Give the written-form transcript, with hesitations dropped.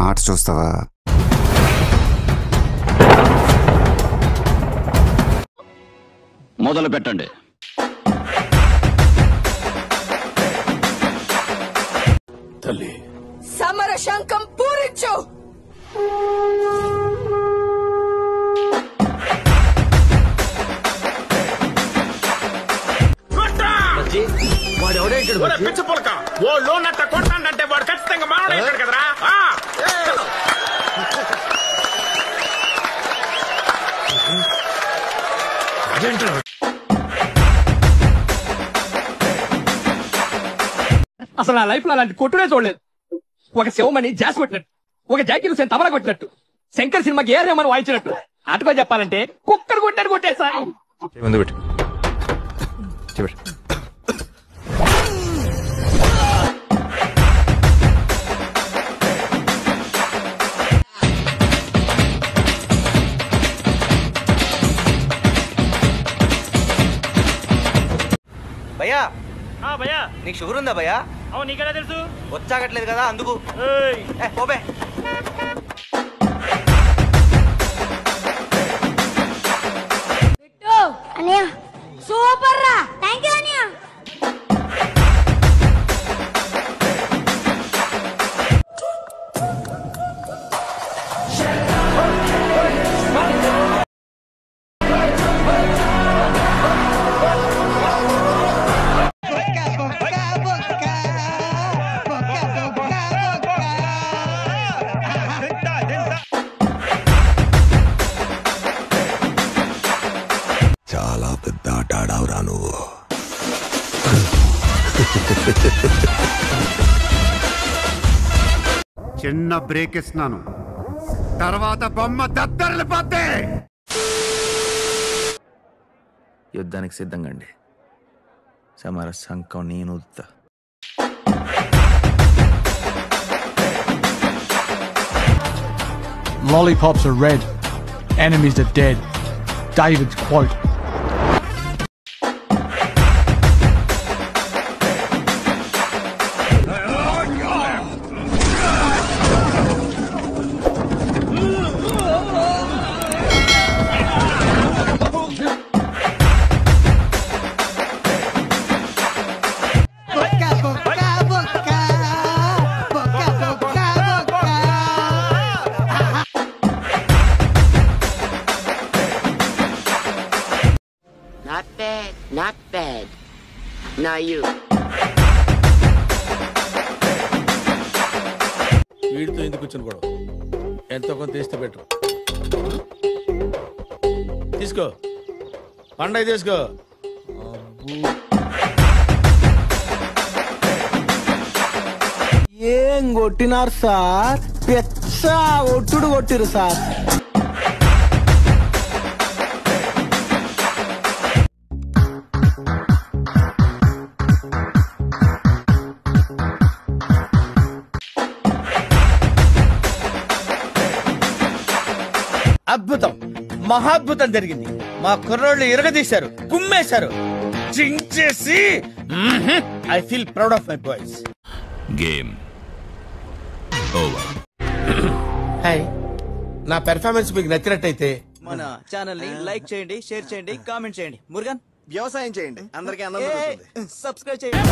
Arts చూస్తావా? మొదలు పెట్టండి. తల్లి సమర శంఖం పూరించు. వాడు ఎవడేంటాడు పిచ్చి పులక? ఓ లోనట్ట కొట్టాడంటే వాడు ఖచ్చితంగా మాట్లాడాడు కదరా. అసలు నా లైఫ్ లో అలాంటి కొట్టుడే చూడలేదు. ఒక శివమణి జాస్ కొట్టినట్టు, ఒక జాకీ హుసేన్ తబలా కొట్టినట్టు, శంకర్ సినిమాకి ఏ రేమని వాయించినట్టు, అటుగా చెప్పాలంటే కుక్కర్ కొట్టాడు కొట్టేసారి. భయ్యా భయ్యా నీకు షుగర్ ఉందా భయ్యా? అవును, నీకెలా తెలుసు? వచ్చాగట్లేదు కదా అందుకు. పోబే అన్నయ్య సూపర్ రా. థ్యాంక్ యూ అన్నయ్య. చాలా పెద్ద ఆట ఆడావురా నువ్వు. చిన్న బ్రేక్ ఇస్తున్నాను, తర్వాత బొమ్మ దద్దరిల్లిపోతే. యుద్ధానికి సిద్ధంగా అండి. సమర శంఖం నేను ఊదుతా. Lollipops are red, enemies are dead. David's quote. Not bad. Now you. వీడితో ఎందుకు కూర్చొని కూడా ఎంతో కొంత తీస్తే బెటర్. తీసుకో పండగ తీసుకో. ఏం కొట్టినారు సార్? పెచ్చ ఒట్టుడు కొట్టిరు సార్. అద్భుతం, మహాద్భుతం జరిగింది. మా కుర్రోళ్ళు ఇరగదీశారు, కుమ్మేశారు, చించేసి. I feel proud of my boys. Game over. Hi, నా పెర్ఫార్మెన్స్ మీకు నచ్చినట్టయితే మన ఛానల్ ని లైక్ చేయండి, షేర్ చేయండి, కామెంట్ చేయండి. మురుగన్ వ్యవసాయం చేయండి, అందరికీ ఆనందం. సబ్స్క్రైబ్ చేయండి.